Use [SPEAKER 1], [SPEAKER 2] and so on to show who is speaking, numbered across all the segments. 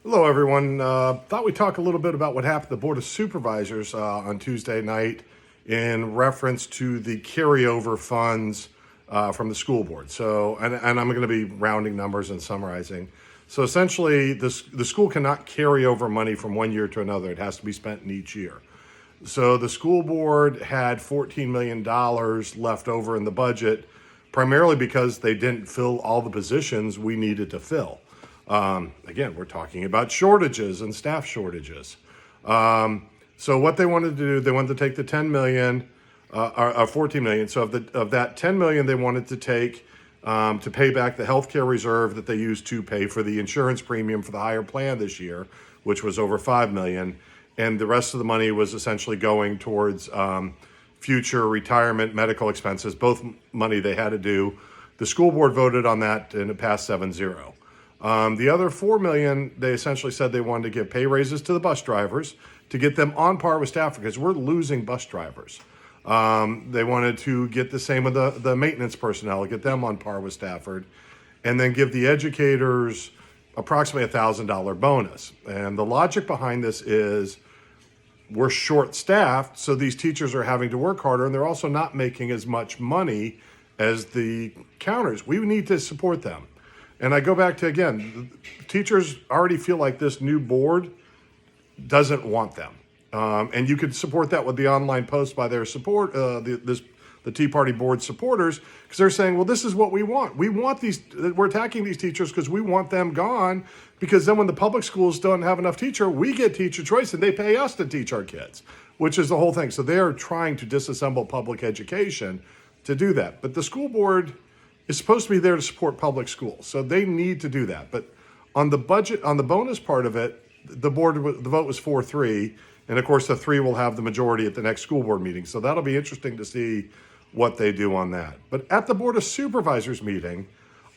[SPEAKER 1] Hello, everyone. Thought we'd talk a little bit about what happened at the Board of Supervisors on Tuesday night in reference to the carryover funds from the school board. So, and I'm going to be rounding numbers and summarizing. So essentially, the school cannot carry over money from one year to another. It has to be spent in each year. So the school board had $14 million left over in the budget, primarily because they didn't fill all the positions we needed to fill. Again, we're talking about shortages and staff shortages. So what they wanted to do, they wanted to take the 10 million, or 14 million. So of that 10 million, they wanted to take to pay back the healthcare reserve that they used to pay for the insurance premium for the higher plan this year, which was over 5 million. And the rest of the money was essentially going towards future retirement medical expenses, both money they had to do. The school board voted on that and it passed 7-0. The other 4 million, they essentially said they wanted to give pay raises to the bus drivers to get them on par with Stafford because we're losing bus drivers. They wanted to get the same with the maintenance personnel, get them on par with Stafford, and then give the educators approximately $1,000 bonus. And the logic behind this is we're short-staffed, so these teachers are having to work harder, and they're also not making as much money as the counters. We need to support them. And I go back to, again, teachers already feel like this new board doesn't want them. And you could support that with the online post by their support, the Tea Party board supporters, because they're saying, well, this is what we want. We're attacking these teachers because we want them gone, because then when the public schools don't have enough teacher, we get teacher choice and they pay us to teach our kids, which is the whole thing. So they're trying to disassemble public education to do that. But the school board is supposed to be there to support public schools. So they need to do that. But on the budget, on the bonus part of it, the vote was 4-3. And of course, the 3 will have the majority at the next school board meeting. So that'll be interesting to see what they do on that. But at the Board of Supervisors meeting,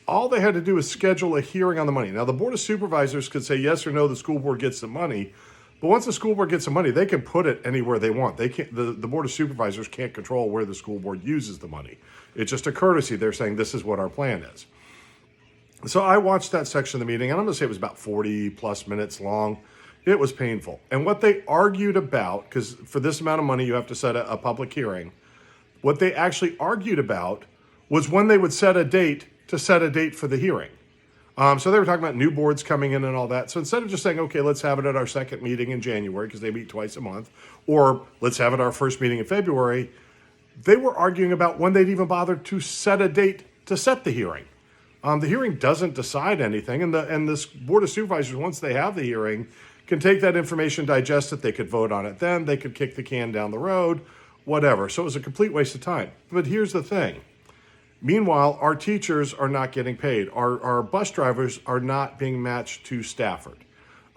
[SPEAKER 1] all they had to do is schedule a hearing on the money. Now, the Board of Supervisors could say yes or no, the school board gets the money. But once the school board gets the money, they can put it anywhere they want. They can't. The Board of Supervisors can't control where the school board uses the money. It's just a courtesy. They're saying this is what our plan is. So I watched that section of the meeting, and I'm going to say it was about 40 plus minutes long. It was painful. And what they argued about, because for this amount of money you have to set a public hearing, what they actually argued about was when they would set a date for the hearing. So they were talking about new boards coming in and all that. So instead of just saying, okay, let's have it at our second meeting in January, because they meet twice a month, or let's have it our first meeting in February, they were arguing about when they'd even bother to set a date to set the hearing. The hearing doesn't decide anything, and this Board of Supervisors, once they have the hearing, can take that information, digest it, they could vote on it then, they could kick the can down the road, whatever. So it was a complete waste of time. But here's the thing. Meanwhile, our teachers are not getting paid. Our bus drivers are not being matched to Stafford.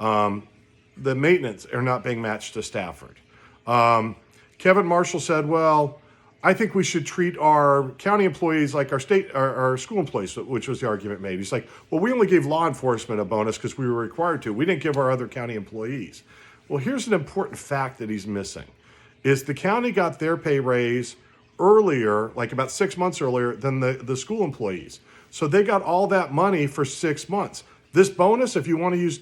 [SPEAKER 1] The maintenance are not being matched to Stafford. Kevin Marshall said, well, I think we should treat our county employees like our school employees, which was the argument made. He's like, well, we only gave law enforcement a bonus because we were required to. We didn't give our other county employees. Well, here's an important fact that he's missing, is the county got their pay raise earlier, like about 6 months earlier than the school employees. So they got all that money for 6 months. This bonus, if you want to use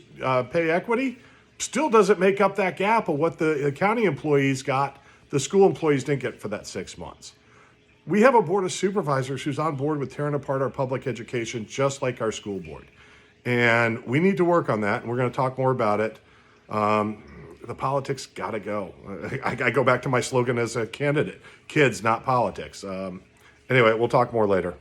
[SPEAKER 1] pay equity, still doesn't make up that gap of what the county employees got, the school employees didn't get for that 6 months. We have a Board of Supervisors who's on board with tearing apart our public education, just like our school board. And we need to work on that, and we're going to talk more about it. The politics got to go. I go back to my slogan as a candidate, kids, not politics. Anyway, we'll talk more later.